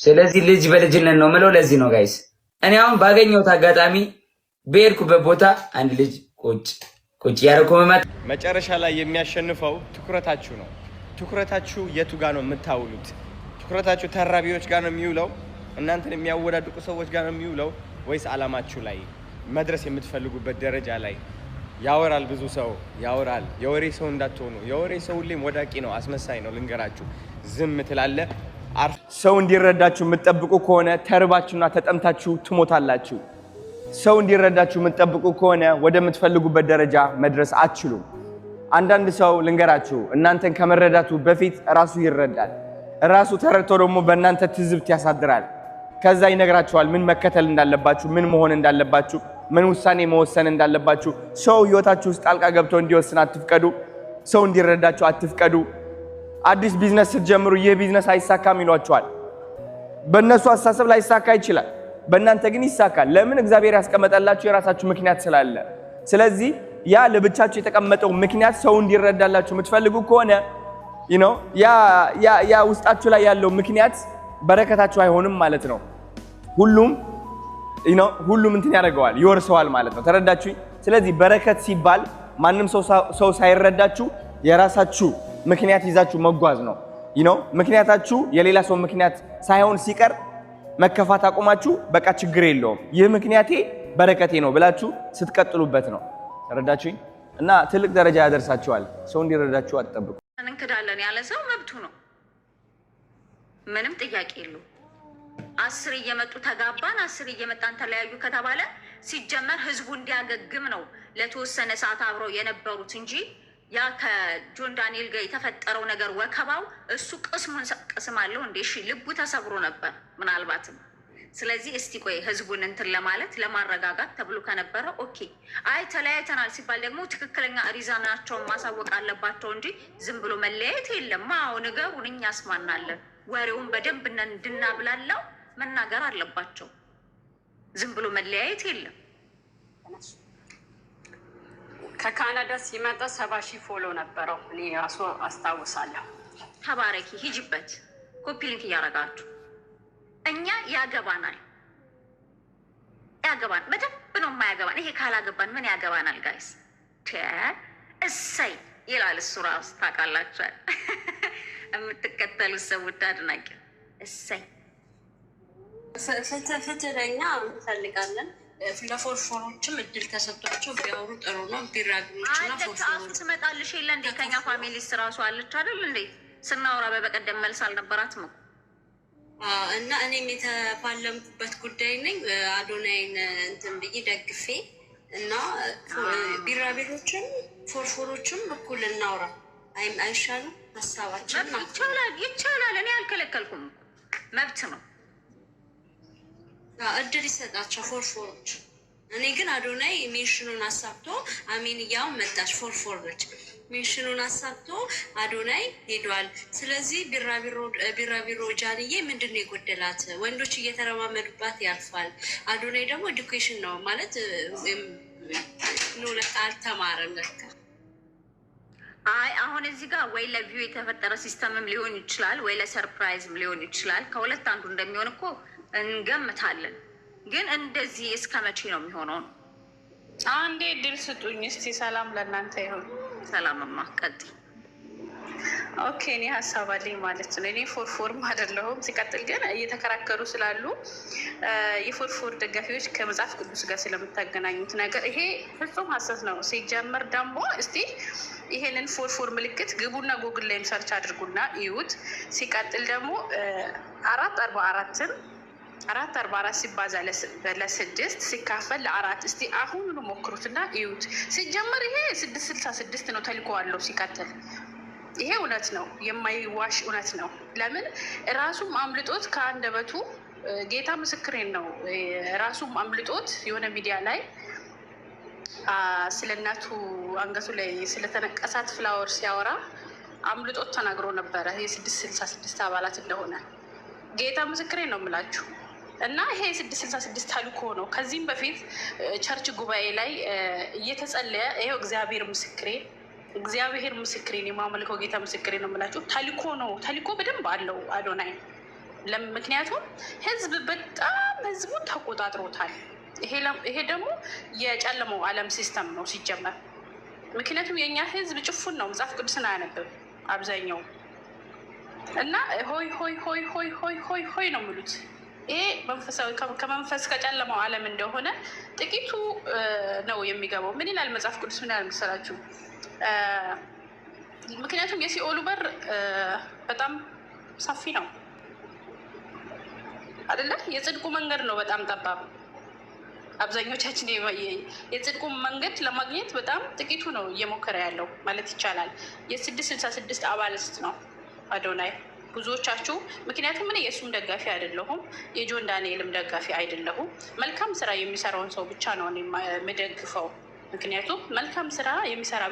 ስለዚህ ልጅ በልጅነት ነው ምለው ለዚህ ነው ጋይስ። እኔ አሁን ባገኘሁት አጋጣሚ በሄድኩበት ቦታ አንድ ልጅ ቁጭ ያደረኩ መማት መጨረሻ ላይ የሚያሸንፈው ትኩረታችሁ ነው። ትኩረታችሁ የቱ ጋር ነው የምታውሉት? ትኩረታችሁ ተራቢዎች ጋር ነው የሚውለው? እናንተን የሚያወዳድቁ ሰዎች ጋር ነው የሚውለው? ወይስ አላማችሁ ላይ መድረስ የምትፈልጉበት ደረጃ ላይ? ያወራል፣ ብዙ ሰው ያወራል። የወሬ ሰው እንዳትሆኑ። የወሬ ሰው ሁሌም ወዳቂ ነው፣ አስመሳይ ነው። ልንገራችሁ፣ ዝም ትላለ። ሰው እንዲረዳችሁ የምትጠብቁ ከሆነ ተርባችሁና ተጠምታችሁ ትሞታላችሁ። ሰው እንዲረዳችሁ የምትጠብቁ ከሆነ ወደምትፈልጉበት ደረጃ መድረስ አትችሉም። አንዳንድ ሰው ልንገራችሁ፣ እናንተን ከመረዳቱ በፊት ራሱ ይረዳል። ራሱ ተረድቶ ደግሞ በእናንተ ትዝብት ያሳድራል። ከዛ ይነግራችኋል ምን መከተል እንዳለባችሁ፣ ምን መሆን እንዳለባችሁ፣ ምን ውሳኔ መወሰን እንዳለባችሁ። ሰው ህይወታችሁ ውስጥ ጣልቃ ገብቶ እንዲወስን አትፍቀዱ። ሰው እንዲረዳችሁ አትፍቀዱ። አዲስ ቢዝነስ ስትጀምሩ ይህ ቢዝነስ አይሳካም ይሏችኋል። በእነሱ አስተሳሰብ ላይ ይሳካ ይችላል፣ በእናንተ ግን ይሳካል። ለምን? እግዚአብሔር ያስቀመጠላችሁ የራሳችሁ ምክንያት ስላለ። ስለዚህ ያ ለብቻችሁ የተቀመጠው ምክንያት ሰው እንዲረዳላችሁ የምትፈልጉ ከሆነ ያ ውስጣችሁ ላይ ያለው ምክንያት በረከታችሁ አይሆንም ማለት ነው። ሁሉም እንትን ያደርገዋል፣ ይወርሰዋል ማለት ነው። ተረዳችሁኝ? ስለዚህ በረከት ሲባል ማንም ሰው ሳይረዳችሁ የራሳችሁ ምክንያት ይዛችሁ መጓዝ ነው። ምክንያታችሁ የሌላ ሰው ምክንያት ሳይሆን ሲቀር መከፋት አቁማችሁ በቃ ችግር የለውም ይህ ምክንያቴ በረከቴ ነው ብላችሁ ስትቀጥሉበት ነው። ተረዳችሁኝ? እና ትልቅ ደረጃ ያደርሳችኋል። ሰው እንዲረዳችሁ አትጠብቁ። እንክዳለን ያለ ሰው መብቱ ነው፣ ምንም ጥያቄ የለው። 10 እየመጡ ተጋባን፣ 10 እየመጣን ተለያዩ ከተባለ ሲጀመር ህዝቡ እንዲያገግም ነው ለተወሰነ ሰዓት አብረው የነበሩት እንጂ ያ ከጆን ዳንኤል ጋር የተፈጠረው ነገር ወከባው እሱ ቅስም አለው እንዴ? እሺ ልቡ ተሰብሮ ነበር ምናልባትም። ስለዚህ እስቲ ቆይ ህዝቡን እንትን ለማለት ለማረጋጋት ተብሎ ከነበረ ኦኬ። አይ ተለያይተናል ሲባል ደግሞ ትክክለኛ ሪዛናቸውን ማሳወቅ አለባቸው እንጂ ዝም ብሎ መለያየት የለም። አዎ ንገሩን፣ እኛ ያስማናለን። ወሬውን በደንብ እንድናብላላው መናገር አለባቸው። ዝም ብሎ መለያየት የለም። ከካናዳ ሲመጣ 70,000 ፎሎ ነበረው። እኔ ራሱ አስታውሳለሁ። ተባረኪ፣ ሂጂበት፣ ኮፒ ሊንክ እያደረጋችሁ እኛ ያገባናል በደንብ ነው የማያገባን። ይሄ ካላገባን ምን ያገባናል? ጋይስ እሰይ ይላል እሱ ራሱ። ታውቃላችኋል የምትከተሉት ሰዎች አድናቂ እሰይ ፍትለኛ እንፈልጋለን። ለፎርፎሮችም እድል ተሰጥቷቸው ቢያወሩ ጥሩ ነው። ቢራግሞችና ፎርፎሮች ትመጣልሽ የለ እንዴ? ከኛ ፋሚሊስ ራሱ አለች አይደል እንዴ? ስናወራ በቀደም መልስ አልነበራትም እና እኔም የተፋለምኩበት ጉዳይ ነኝ። አዶናይን እንትን ብዬ ደግፌ እና ቢራቢሮችም ፎርፎሮችም እኩል እናውራ አይሻልም? ሀሳባችን ይቻላል። እኔ አልከለከልኩም፣ መብት ነው። እድል ይሰጣቸው ፎርፎሮች። እኔ ግን አዶናይ ሜንሽኑን አሳብቶ አሚንያውን መጣች። ፎርፎሮች ሜንሽኑን አሳብቶ አዶናይ ሄዷል። ስለዚህ ቢራቢሮ ጃንዬ ምንድን ነው የጎደላት? ወንዶች እየተረማመዱባት ያልፋል። አዶናይ ደግሞ ኤዱኬሽን ነው ማለት ለካ አልተማረም ለካ። አይ አሁን እዚህ ጋር ወይ ለቪው የተፈጠረ ሲስተምም ሊሆን ይችላል፣ ወይ ለሰርፕራይዝም ሊሆን ይችላል። ከሁለት አንዱ እንደሚሆን እኮ እንገምታለን። ግን እንደዚህ እስከ መቼ ነው የሚሆነው? አንዴ ድል ስጡኝ እስቲ። ሰላም ለእናንተ ይሁን። ሰላምማ ቀጥይ። ኦኬ እኔ ሀሳብ አለኝ ማለት ነው። እኔ ፎርፎርም አይደለሁም። ሲቀጥል ግን እየተከራከሩ ስላሉ የፎርፎር ደጋፊዎች ከመጽሐፍ ቅዱስ ጋር ስለምታገናኙት ነገር ይሄ ፍጹም ሀሰት ነው። ሲጀመር ደግሞ እስቲ ይሄንን ፎርፎር ምልክት ግቡና ጎግል ላይም ሰርች አድርጉና እዩት። ሲቀጥል ደግሞ 444 ሲባዛ ለ6 ሲካፈል ለ4 እስቲ አሁኑኑ ሞክሩትና እዩት። ሲጀመር ይሄ 666 ነው ተልኮ አለው። ሲቀጥል ይሄ እውነት ነው፣ የማይዋሽ እውነት ነው። ለምን ራሱም አምልጦት ከአንደበቱ ጌታ ምስክሬን ነው። ራሱም አምልጦት የሆነ ሚዲያ ላይ ስለ እናቱ አንገቱ ላይ ስለተነቀሳት ፍላወር ሲያወራ አምልጦት ተናግሮ ነበረ የ666 አባላት እንደሆነ። ጌታ ምስክሬን ነው የምላችሁ። እና ይሄ 666 ተልኮ ነው። ከዚህም በፊት ቸርች ጉባኤ ላይ እየተጸለየ ይሄው እግዚአብሔር ምስክሬን የማመልከው ጌታ ምስክሬን ነው የምላችሁ። ተልኮ ነው። ተልኮ በደንብ አለው አዶናይ ምክንያቱም ህዝብ በጣም ህዝቡን ተቆጣጥሮታል። ይሄ ደግሞ የጨለመው ዓለም ሲስተም ነው ሲጀመር። ምክንያቱም የእኛ ህዝብ ጭፉን ነው፣ መጽሐፍ ቅዱስን አያነብም አብዛኛው እና ሆይ ሆይ ሆይ ሆይ ሆይ ሆይ ሆይ ነው የሚሉት። ይሄ መንፈሳዊ ከመንፈስ ከጨለመው ዓለም እንደሆነ ጥቂቱ ነው የሚገባው። ምን ይላል መጽሐፍ ቅዱስ? ምን ያህል መሰላችሁ? ምክንያቱም የሲኦሉ በር በጣም ሰፊ ነው አይደለ? የጽድቁ መንገድ ነው በጣም ጠባብ። አብዛኞቻችን የጽድቁ መንገድ ለማግኘት በጣም ጥቂቱ ነው እየሞከረ ያለው ማለት ይቻላል። የ666 አባልስት ነው አዶናይ ብዙዎቻችሁ። ምክንያቱም እኔ የእሱም ደጋፊ አይደለሁም፣ የጆን ዳንኤልም ደጋፊ አይደለሁም። መልካም ስራ የሚሰራውን ሰው ብቻ ነው የምደግፈው። ምክንያቱም መልካም ስራ የሚሰራ